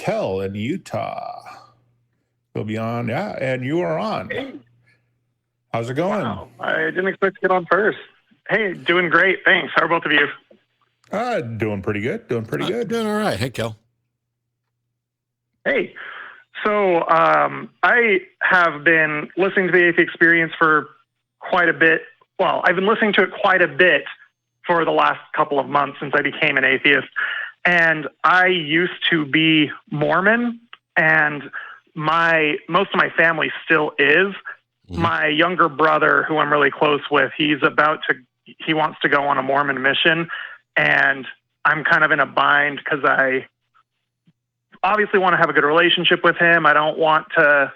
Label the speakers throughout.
Speaker 1: Kel in Utah. Go beyond, yeah, and you are on.
Speaker 2: Hey.
Speaker 1: How's it going?
Speaker 2: Wow, I didn't expect to get on first. Hey, doing great, thanks. How are both of you?
Speaker 1: Doing pretty good, doing
Speaker 3: Doing all right. Hey, Kel.
Speaker 2: Hey, so I have been listening to the Atheist Experience for quite a bit. Well, I've been listening to it quite a bit for the last couple of months since I became an atheist. And I used to be Mormon, and most of my family still is. Mm-hmm. My younger brother, who I'm really close with, he wants to go on a Mormon mission, and I'm kind of in a bind because I obviously want to have a good relationship with him. I don't want to,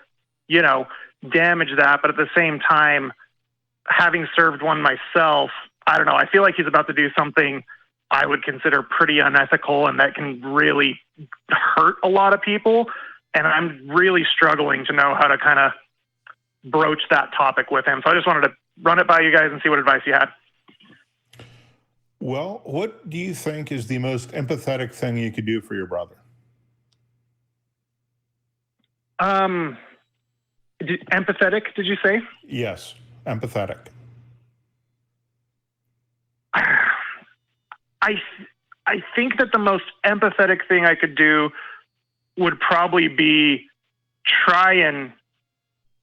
Speaker 2: damage that, but at the same time, having served one myself, I don't know, I feel like he's about to do something I would consider pretty unethical and that can really hurt a lot of people. And I'm really struggling to know how to kind of broach that topic with him. So I just wanted to run it by you guys and see what advice you had.
Speaker 1: Well, what do you think is the most empathetic thing you could do for your brother?
Speaker 2: Empathetic, did you say?
Speaker 1: Yes, empathetic.
Speaker 2: I think that the most empathetic thing I could do would probably be try and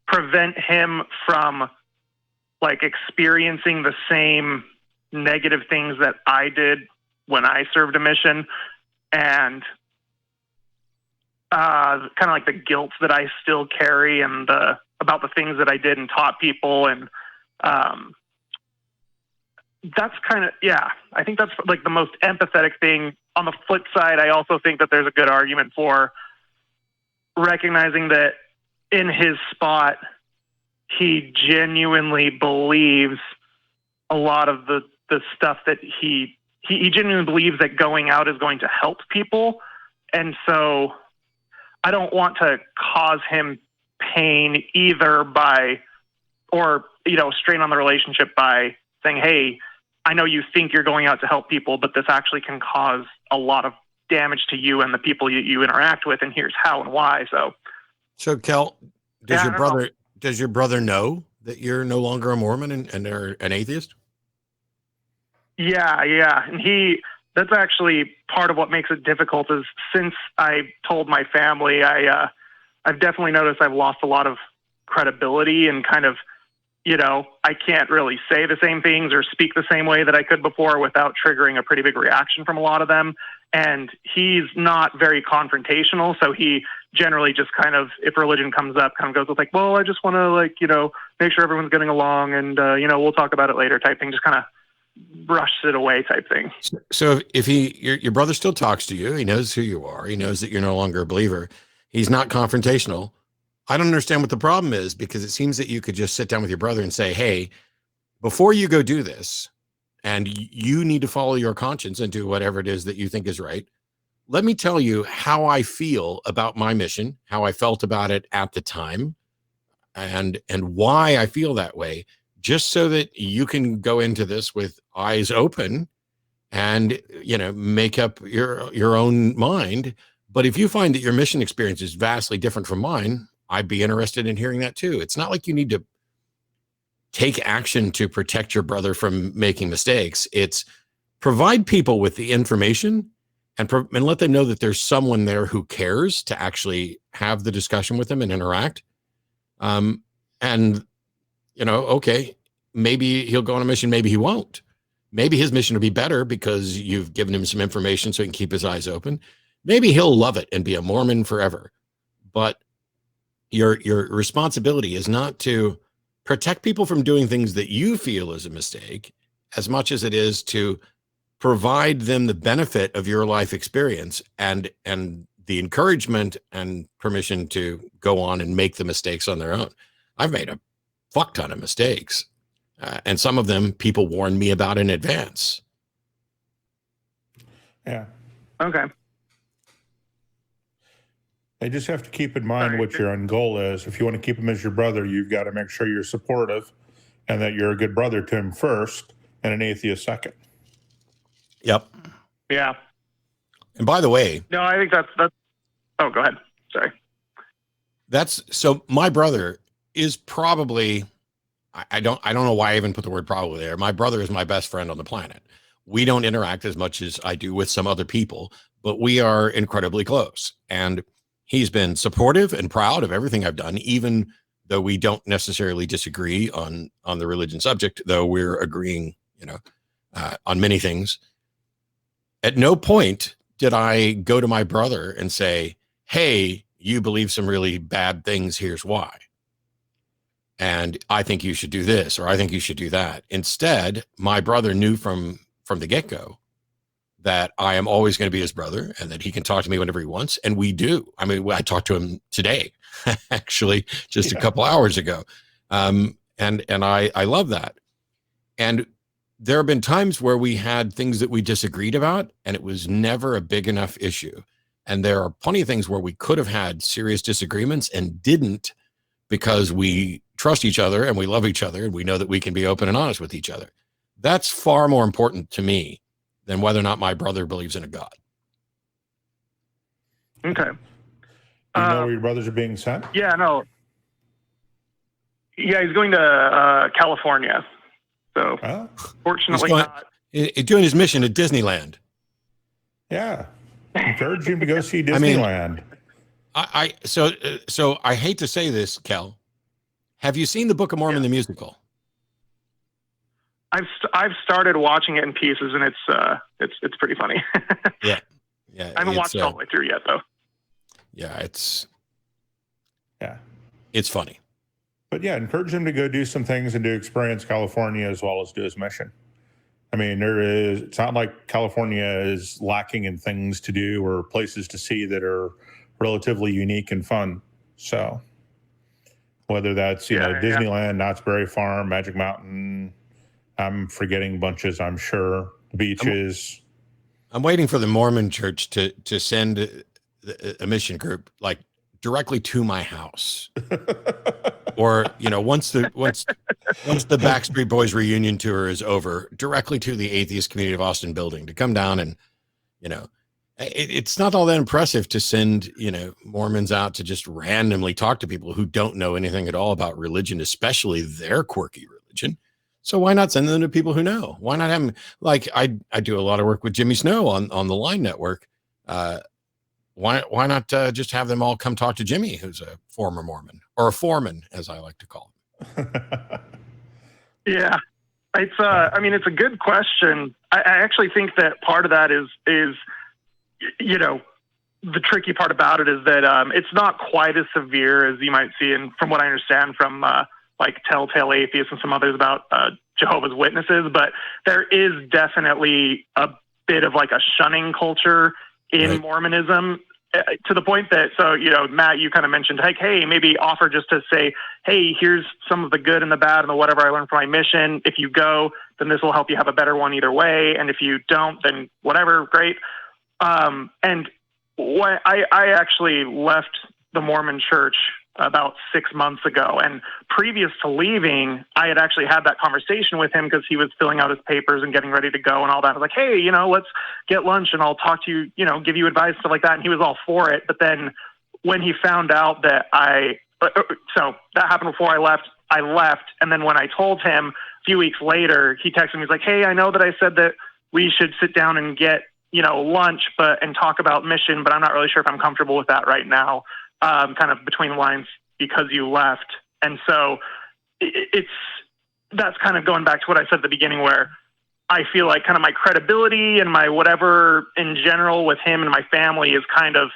Speaker 2: prevent him from experiencing the same negative things that I did when I served a mission, and kind of like the guilt that I still carry and about the things that I did and taught people. And that's kind of, I think that's the most empathetic thing. On the flip side, I also think that there's a good argument for recognizing that in his spot, he genuinely believes a lot of the stuff that he genuinely believes that going out is going to help people. And so I don't want to cause him pain either strain on the relationship by saying, hey, I know you think you're going out to help people, but this actually can cause a lot of damage to you and the people you interact with, and here's how and why.
Speaker 3: So Kel, does your brother know that you're no longer a Mormon and they're an atheist?
Speaker 2: Yeah. And that's actually part of what makes it difficult is since I told my family, I've definitely noticed I've lost a lot of credibility and kind of, I can't really say the same things or speak the same way that I could before without triggering a pretty big reaction from a lot of them. And he's not very confrontational. So he generally just kind of, if religion comes up, kind of goes with well, I just want to make sure everyone's getting along and, we'll talk about it later type thing, just kind of brushes it away type thing.
Speaker 3: So if your brother still talks to you, he knows who you are, he knows that you're no longer a believer, he's not confrontational. I don't understand what the problem is, because it seems that you could just sit down with your brother and say, hey, before you go do this, and you need to follow your conscience and do whatever it is that you think is right, let me tell you how I feel about my mission, how I felt about it at the time, and why I feel that way, just so that you can go into this with eyes open and, make up your own mind. But if you find that your mission experience is vastly different from mine, I'd be interested in hearing that too. It's not like you need to take action to protect your brother from making mistakes. It's provide people with the information and let them know that there's someone there who cares to actually have the discussion with them and interact. Okay, maybe he'll go on a mission, maybe he won't. Maybe his mission will be better because you've given him some information so he can keep his eyes open. Maybe he'll love it and be a Mormon forever. But your responsibility is not to protect people from doing things that you feel is a mistake, as much as it is to provide them the benefit of your life experience and the encouragement and permission to go on and make the mistakes on their own. I've made a fuck ton of mistakes, and some of them people warned me about in advance.
Speaker 1: Yeah.
Speaker 2: Okay.
Speaker 1: You just have to keep in mind what your end goal is. If you want to keep him as your brother, you've got to make sure you're supportive and that you're a good brother to him first and an atheist second.
Speaker 3: Yep.
Speaker 2: Yeah.
Speaker 3: And by the way,
Speaker 2: no, I think that's Oh, go ahead. Sorry.
Speaker 3: So my brother is probably, I don't know why I even put the word probably there. My brother is my best friend on the planet. We don't interact as much as I do with some other people, but we are incredibly close. And he's been supportive and proud of everything I've done, even though we don't necessarily disagree on the religion subject, though we're agreeing, on many things. At no point did I go to my brother and say, hey, you believe some really bad things, here's why. And I think you should do this, or I think you should do that. Instead, my brother knew from the get-go that I am always going to be his brother and that he can talk to me whenever he wants. And we do. I mean, I talked to him today, actually, just a couple hours ago. And I love that. And there have been times where we had things that we disagreed about, and it was never a big enough issue. And there are plenty of things where we could have had serious disagreements and didn't, because we trust each other and we love each other and we know that we can be open and honest with each other. That's far more important to me than whether or not my brother believes in a God.
Speaker 2: Okay.
Speaker 1: You know where your brothers are being sent?
Speaker 2: Yeah, no. Yeah, he's going to California. So fortunately not.
Speaker 3: He's doing his mission at Disneyland.
Speaker 1: Yeah. Encourage him to go see Disneyland.
Speaker 3: So I hate to say this, Kel. Have you seen the Book of Mormon, the musical?
Speaker 2: I've started watching it in pieces, and it's pretty funny.
Speaker 3: Yeah.
Speaker 2: I haven't watched it all the way through yet, though.
Speaker 3: Yeah, it's funny.
Speaker 1: But yeah, encourage him to go do some things and to experience California as well as do his mission. I mean, it's not like California is lacking in things to do or places to see that are relatively unique and fun. So whether that's, Disneyland, Knott's Berry Farm, Magic Mountain, I'm forgetting bunches, I'm sure, beaches.
Speaker 3: I'm waiting for the Mormon church to send a mission group like directly to my house. Or, once the Backstreet Boys reunion tour is over, directly to the Atheist Community of Austin building to come down and, it's not all that impressive to send, Mormons out to just randomly talk to people who don't know anything at all about religion, especially their quirky religion. So why not send them to people who know? Why not have them? Like I do a lot of work with Jimmy Snow on the Line Network. Why not just have them all come talk to Jimmy, who's a former Mormon, or a foreman, as I like to call him?
Speaker 2: Yeah, it's it's a good question. I actually think that part of that is the tricky part about it is that it's not quite as severe as you might see, and from what I understand from like Telltale Atheists and some others about Jehovah's Witnesses, but there is definitely a bit of like a shunning culture in Mormonism, to the point that, Matt, you kind of mentioned, like, hey, maybe offer just to say, hey, here's some of the good and the bad and the whatever I learned from my mission. If you go, then this will help you have a better one either way. And if you don't, then whatever, great. And what I actually left the Mormon church about 6 months ago. And previous to leaving, I had actually had that conversation with him because he was filling out his papers and getting ready to go and all that. I was like, hey, let's get lunch and I'll talk to you, give you advice, stuff like that. And he was all for it. But then when he found out that so that happened before I left. And then when I told him a few weeks later, he texted me, he's like, hey, I know that I said that we should sit down and get, lunch, and talk about mission, but I'm not really sure if I'm comfortable with that right now. Kind of between the lines because you left. And so that's kind of going back to what I said at the beginning, where I feel like kind of my credibility and my whatever in general with him and my family is kind of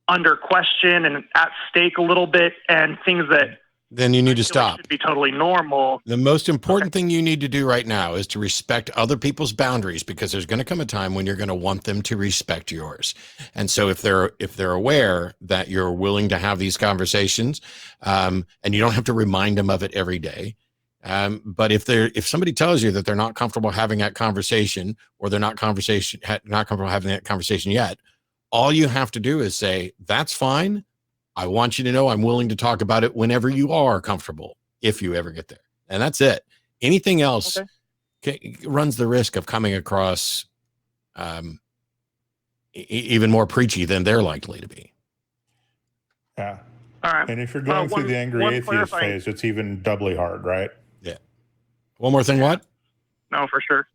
Speaker 2: under question and at stake a little bit, and things that
Speaker 3: then you need to stop.
Speaker 2: Should be totally normal.
Speaker 3: The most important thing you need to do right now is to respect other people's boundaries, because there's going to come a time when you're going to want them to respect yours. And so if they're aware that you're willing to have these conversations, and you don't have to remind them of it every day. But if somebody tells you that they're not comfortable having that conversation, or they're not comfortable having that conversation yet, all you have to do is say, that's fine. I want you to know I'm willing to talk about it whenever you are comfortable, if you ever get there. And that's it. Anything else runs the risk of coming across even more preachy than they're likely to be.
Speaker 1: Yeah.
Speaker 2: All right.
Speaker 1: And if you're going through the angry
Speaker 2: one
Speaker 1: atheist
Speaker 2: clarifying-
Speaker 1: phase, it's even doubly hard, right?
Speaker 3: Yeah. One more thing. What?
Speaker 2: No, for sure.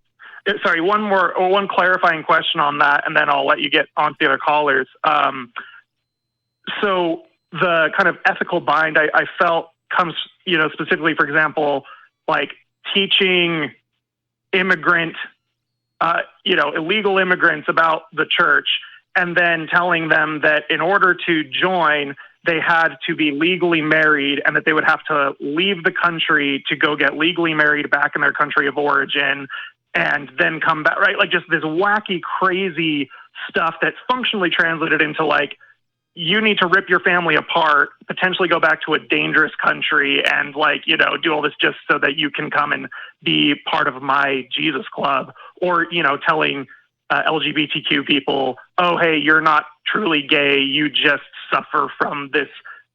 Speaker 2: Sorry, one clarifying question on that, and then I'll let you get on to the other callers. So the kind of ethical bind I felt comes, specifically, for example, like teaching immigrant, illegal immigrants about the church, and then telling them that in order to join, they had to be legally married and that they would have to leave the country to go get legally married back in their country of origin and then come back, right? Like just this wacky, crazy stuff that's functionally translated into like, you need to rip your family apart, potentially go back to a dangerous country and do all this just so that you can come and be part of my Jesus club, or, telling LGBTQ people, oh, hey, you're not truly gay. You just suffer from this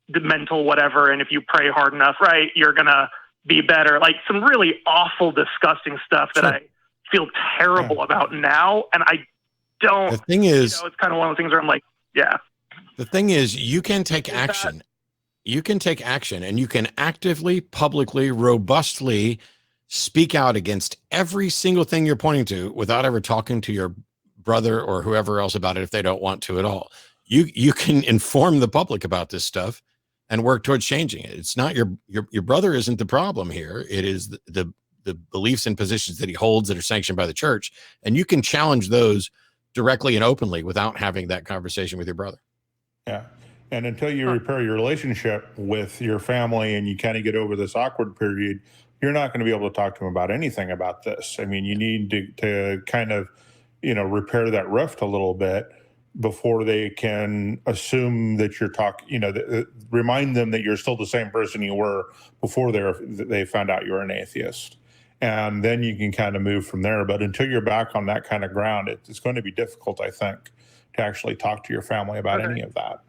Speaker 2: mental whatever. And if you pray hard enough, right, you're going to be better. Like some really awful, disgusting stuff that I feel terrible about now. And I don't,
Speaker 3: the thing is,
Speaker 2: it's kind of one of those things where I'm like, yeah.
Speaker 3: The thing is, you can take action. You can take action, and you can actively, publicly, robustly speak out against every single thing you're pointing to without ever talking to your brother or whoever else about it if they don't want to at all. You can inform the public about this stuff and work towards changing it. It's not your brother isn't the problem here. It is the beliefs and positions that he holds that are sanctioned by the church, and you can challenge those directly and openly without having that conversation with your brother.
Speaker 1: Yeah. And until you repair your relationship with your family and you kind of get over this awkward period, you're not going to be able to talk to them about anything about this. I mean, you need to kind of, repair that rift a little bit before they can assume that you're talking, remind them that you're still the same person you were before they found out you're an atheist. And then you can kind of move from there. But until you're back on that kind of ground, it's going to be difficult, I think, to actually talk to your family about any of that.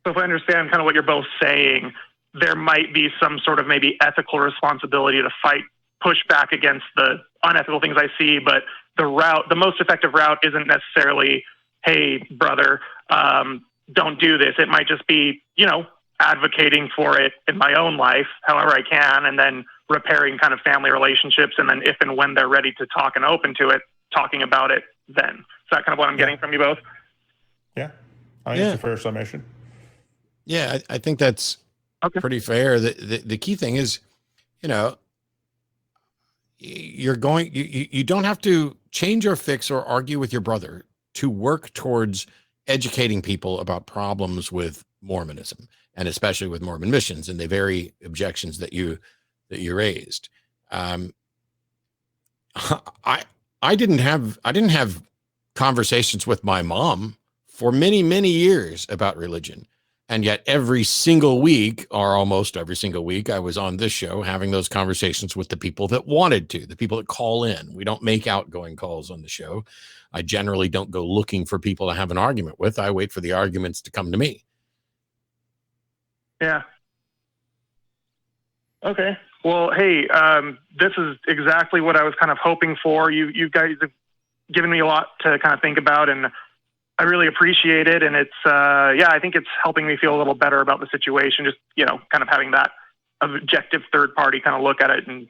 Speaker 2: So if I understand kind of what you're both saying, there might be some sort of maybe ethical responsibility to push back against the unethical things I see, but the most effective route isn't necessarily, hey, brother, don't do this. It might just be, advocating for it in my own life, however I can, and then repairing kind of family relationships. And then if and when they're ready to talk and open to it, talking about it then. Is that kind of what I'm getting from you both?
Speaker 1: Yeah. I think it's a fair summation.
Speaker 3: Yeah, I think that's pretty fair. The key thing is, you don't have to change or fix or argue with your brother to work towards educating people about problems with Mormonism, and especially with Mormon missions and the very objections that you raised. I didn't have conversations with my mom for many, many years about religion. And yet every single week, or almost every single week, I was on this show having those conversations with the people that wanted to, the people that call in. We don't make outgoing calls on the show. I generally don't go looking for people to have an argument with. I wait for the arguments to come to me.
Speaker 2: Yeah. Okay. Well, hey, this is exactly what I was kind of hoping for. You guys have given me a lot to kind of think about, and I really appreciate it. And it's, I think it's helping me feel a little better about the situation. Just, kind of having that objective third party kind of look at it. And,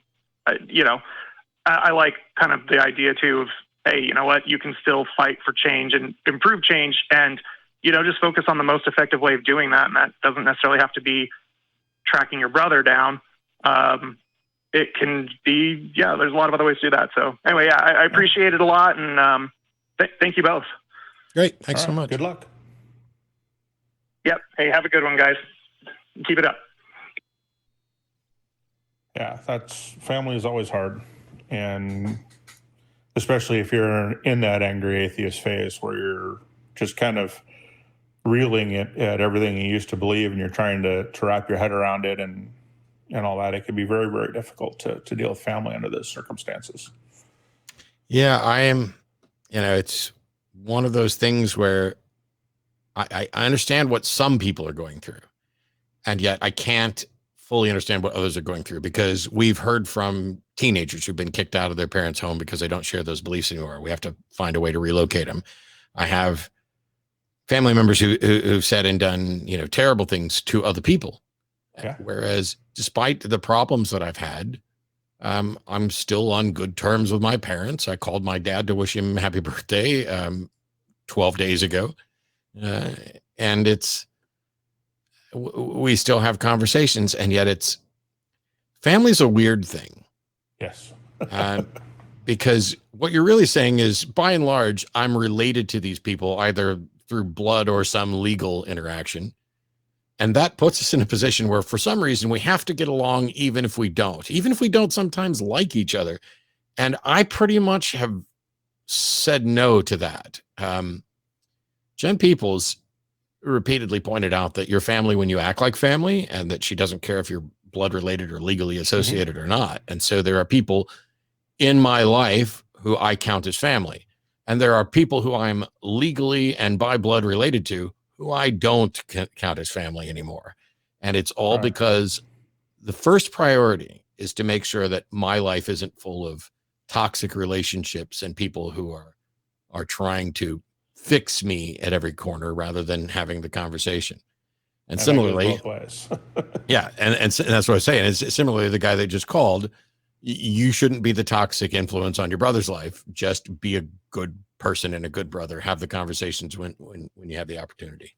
Speaker 2: I like kind of the idea too of, hey, you know what, you can still fight for change and improve change and, just focus on the most effective way of doing that. And that doesn't necessarily have to be tracking your brother down. It can be, there's a lot of other ways to do that. So anyway, I appreciate it a lot. And, thank you both.
Speaker 3: Great. Thanks so much.
Speaker 1: Good luck.
Speaker 2: Yep. Hey, have a good one, guys. Keep it up.
Speaker 1: Yeah, family is always hard. And especially if you're in that angry atheist phase where you're just kind of reeling at everything you used to believe and you're trying to wrap your head around it and all that, it can be very, very difficult to deal with family under those circumstances.
Speaker 3: Yeah, I am, it's one of those things where I understand what some people are going through, and yet I can't fully understand what others are going through, because we've heard from teenagers who've been kicked out of their parents' home because they don't share those beliefs anymore. We have to find a way to relocate them. I have family members who've said and done, terrible things to other people.
Speaker 1: Yeah.
Speaker 3: Whereas despite the problems that I've had, I'm still on good terms with my parents. I called my dad to wish him happy birthday 12 days ago. And we still have conversations, and yet family's a weird thing.
Speaker 1: Yes.
Speaker 3: Because what you're really saying is, by and large, I'm related to these people either through blood or some legal interaction. And that puts us in a position where, for some reason, we have to get along even if we don't sometimes like each other. And I pretty much have said no to that. Jen Peoples repeatedly pointed out that your family when you act like family, and that she doesn't care if you're blood related or legally associated or not. And so there are people in my life who I count as family. And there are people who I'm legally and by blood related to who I don't count as family anymore. And it's all because the first priority is to make sure that my life isn't full of toxic relationships and people who are trying to fix me at every corner rather than having the conversation. And similarly, yeah, and that's what I was saying. It's similarly, the guy that just called, you shouldn't be the toxic influence on your brother's life. Just be a good person and a good brother. Have the conversations when you have the opportunity.